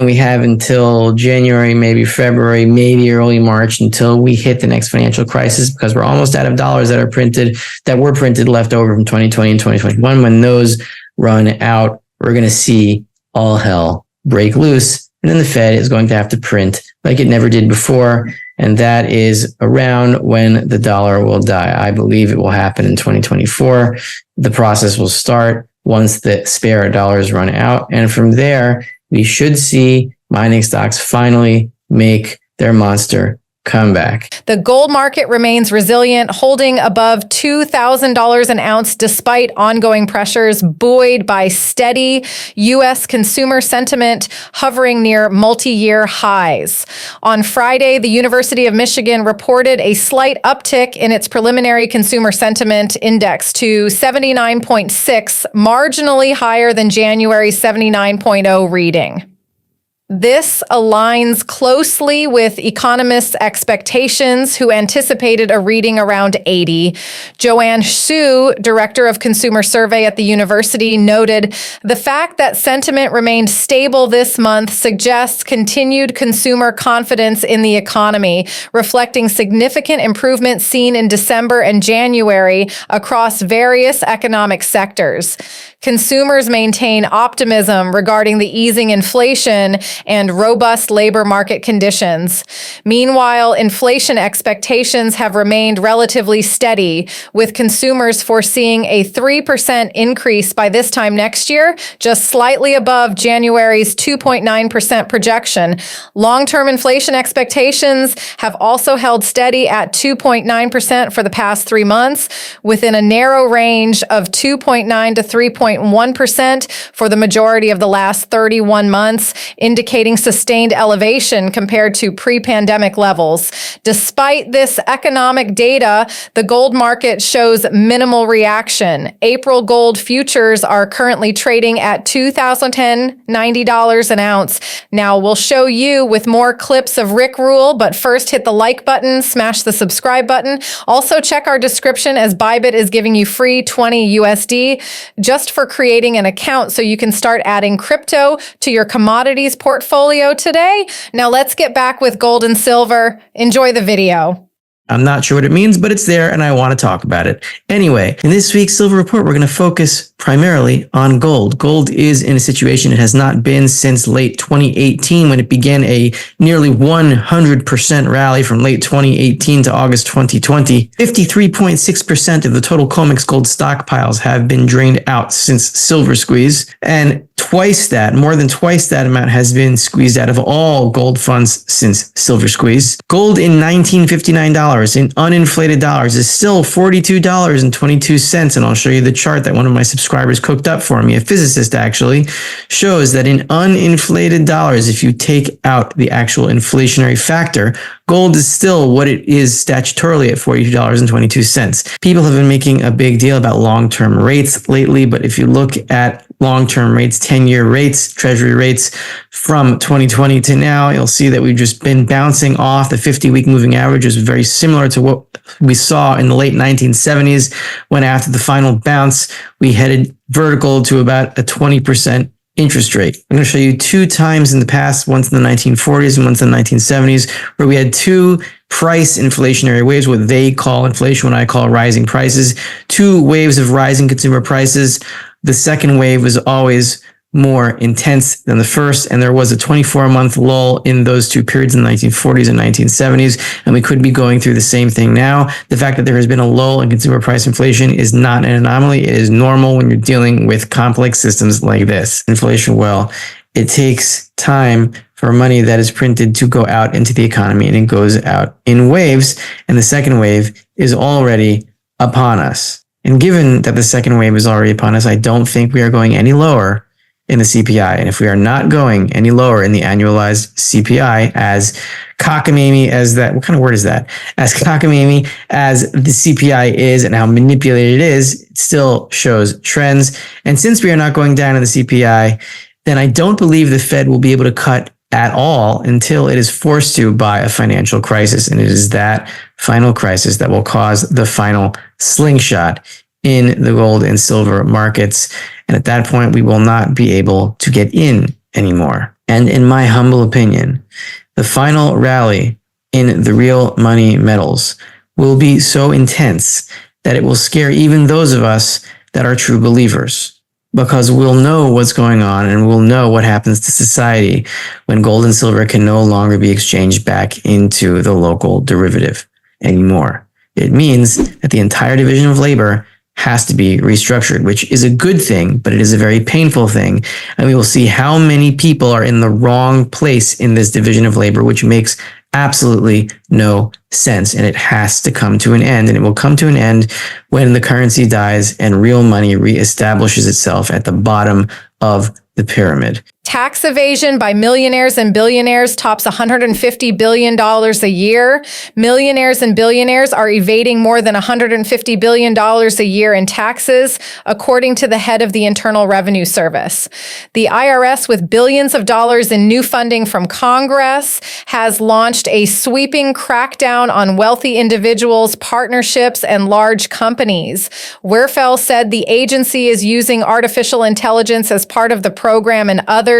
We have until January, maybe February, maybe early March until we hit the next financial crisis, because we're almost out of dollars that were printed left over from 2020 and 2021. When those run out, we're going to see all hell break loose. And then the Fed is going to have to print like it never did before. And that is around when the dollar will die. I believe it will happen in 2024. The process will start once the spare dollars run out. And from there, we should see mining stocks finally make their monster comeback. The gold market remains resilient, holding above $2,000 an ounce despite ongoing pressures, buoyed by steady U.S. consumer sentiment hovering near multi-year highs. On Friday, the University of Michigan reported a slight uptick in its preliminary consumer sentiment index to 79.6, marginally higher than January's 79.0 reading. This aligns closely with economists' expectations, who anticipated a reading around 80. Joanne Hsu, director of consumer survey at the university, noted the fact that sentiment remained stable this month suggests continued consumer confidence in the economy, reflecting significant improvements seen in December and January across various economic sectors. Consumers maintain optimism regarding the easing inflation and robust labor market conditions. Meanwhile, inflation expectations have remained relatively steady, with consumers foreseeing a 3% increase by this time next year, just slightly above January's 2.9% projection. Long-term inflation expectations have also held steady at 2.9% for the past 3 months, within a narrow range of 2.9 to 3.1% for the majority of the last 31 months, indicating sustained elevation compared to pre-pandemic levels. Despite this economic data, the gold market shows minimal reaction. April gold futures are currently trading at $2,090 an ounce. Now we'll show you with more clips of Rick Rule, but first hit the like button, smash the subscribe button. Also check our description, as Bybit is giving you free 20 USD just for creating an account so you can start adding crypto to your commodities portfolio today. Now let's get back with gold and silver. Enjoy the video. I'm not sure what it means, but it's there and I want to talk about it. Anyway, in this week's Silver Report, we're going to focus primarily on gold. Gold is in a situation it has not been since late 2018, when it began a nearly 100% rally from late 2018 to August 2020. 53.6% of the total COMEX gold stockpiles have been drained out since Silver Squeeze, and more than twice that amount has been squeezed out of all gold funds since Silver Squeeze. Gold in $1,959 in uninflated dollars is still $42.22. And I'll show you the chart that one of my subscribers cooked up for me. A physicist actually shows that in uninflated dollars, if you take out the actual inflationary factor, gold is still what it is statutorily at $42.22. People have been making a big deal about long-term rates lately, but if you look at long-term rates, 10-year rates, treasury rates from 2020 to now, you'll see that we've just been bouncing off. The 50-week moving average is very similar to what we saw in the late 1970s, when after the final bounce, we headed vertical to about a 20% interest rate. I'm going to show you 2 times in the past, once in the 1940s and once in the 1970s, where we had 2 price inflationary waves, what they call inflation, what I call rising prices, 2 waves of rising consumer prices. The second wave was always more intense than the first, and there was a 24-month lull in those 2 periods in the 1940s and 1970s, and we could be going through the same thing now. The fact that there has been a lull in consumer price inflation is not an anomaly. It is normal when you're dealing with complex systems like this. Inflation, well, it takes time for money that is printed to go out into the economy, and it goes out in waves, and the second wave is already upon us. And given that the second wave is already upon us, I don't think we are going any lower in the CPI. And if we are not going any lower in the annualized CPI, as cockamamie as that, what kind of word is that? As cockamamie as the CPI is and how manipulated it is, it still shows trends. And since we are not going down in the CPI, then I don't believe the Fed will be able to cut at all until it is forced to by a financial crisis. And it is that final crisis that will cause the final slingshot in the gold and silver markets. And at that point, we will not be able to get in anymore. And in my humble opinion, the final rally in the real money metals will be so intense that it will scare even those of us that are true believers, because we'll know what's going on and we'll know what happens to society when gold and silver can no longer be exchanged back into the local derivative anymore. It means that the entire division of labor has to be restructured, which is a good thing, but it is a very painful thing. And we will see how many people are in the wrong place in this division of labor, which makes absolutely no sense. And it has to come to an end. And it will come to an end when the currency dies and real money reestablishes itself at the bottom of the pyramid. Tax evasion by millionaires and billionaires tops $150 billion a year. Millionaires and billionaires are evading more than $150 billion a year in taxes, according to the head of the Internal Revenue Service. The IRS, with billions of dollars in new funding from Congress, has launched a sweeping crackdown on wealthy individuals, partnerships, and large companies. Werfel said the agency is using artificial intelligence as part of the program and others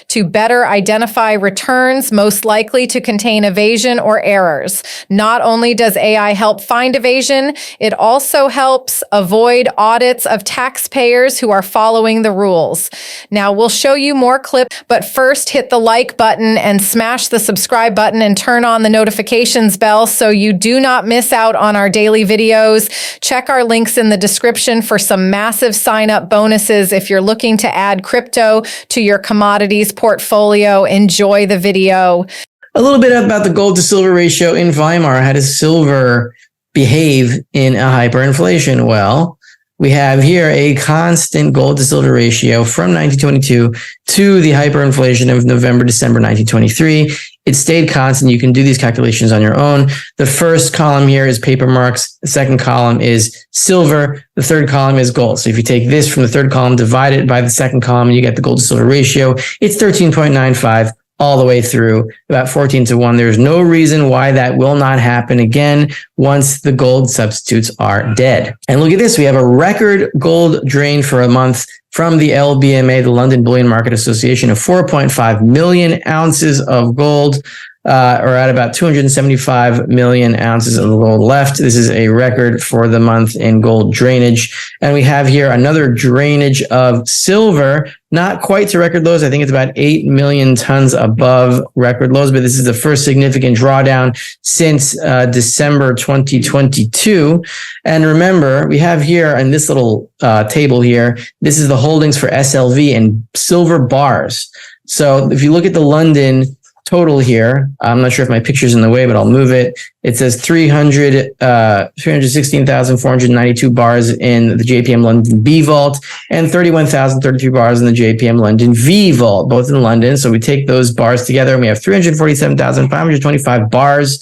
to better identify returns most likely to contain evasion or errors. Not only does AI help find evasion, it also helps avoid audits of taxpayers who are following the rules. Now, we'll show you more clips, but first hit the like button and smash the subscribe button and turn on the notifications bell so you do not miss out on our daily videos. Check our links in the description for some massive sign-up bonuses if you're looking to add crypto to your commodities portfolio. Enjoy the video. A little bit about the gold to silver ratio in Weimar. How does silver behave in a hyperinflation? Well, we have here a constant gold to silver ratio from 1922 to the hyperinflation of November, December 1923. It stayed constant. You can do these calculations on your own. The first column here is paper marks. The second column is silver. The third column is gold. So if you take this from the third column, divide it by the second column, you get the gold to silver ratio. It's 13.95 all the way through, about 14-1. There's no reason why that will not happen again once the gold substitutes are dead. And look at this. We have a record gold drain for a month from the LBMA, the London Bullion Market Association, of 4.5 million ounces of gold, or at about 275 million ounces of gold left. This is a record for the month in gold drainage. And we have here another drainage of silver, not quite to record lows. I think it's about 8 million tons above record lows, but this is the first significant drawdown since December 2022. And remember, we have here in this little table here, this is the holdings for SLV and silver bars. So if you look at the London total here, I'm not sure if my picture's in the way, but I'll move it. It says 316,492 bars in the JPM London B Vault and 31,033 bars in the JPM London V Vault, both in London. So we take those bars together and we have 347,525 bars.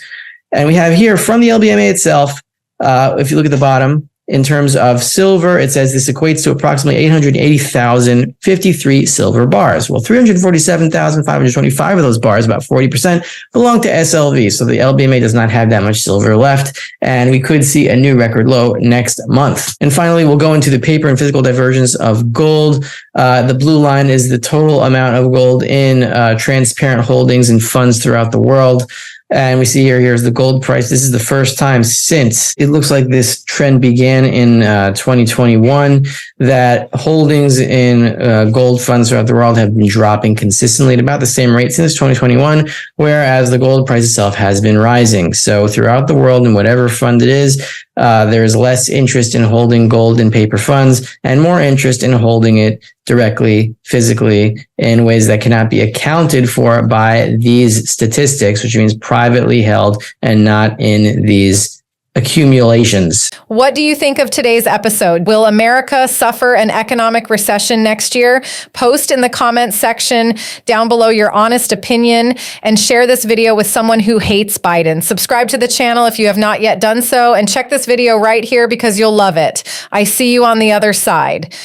And we have here from the LBMA itself, if you look at the bottom, in terms of silver, it says this equates to approximately 880,053 silver bars. Well, 347,525 of those bars, about 40%, belong to SLV. So the LBMA does not have that much silver left, and we could see a new record low next month. And finally, we'll go into the paper and physical divergence of gold. The blue line is the total amount of gold in transparent holdings and funds throughout the world. And we see here's the gold price. This is the first time since it looks like this trend began in 2021 that holdings in gold funds throughout the world have been dropping consistently at about the same rate since 2021, whereas the gold price itself has been rising. So throughout the world, in whatever fund it is, there's less interest in holding gold in paper funds and more interest in holding it directly, physically, in ways that cannot be accounted for by these statistics, which means privately held and not in these accumulations. What do you think of today's episode? Will America suffer an economic recession next year? Post in the comments section down below your honest opinion and share this video with someone who hates Biden. Subscribe to the channel if you have not yet done so, and check this video right here because you'll love it. I see you on the other side.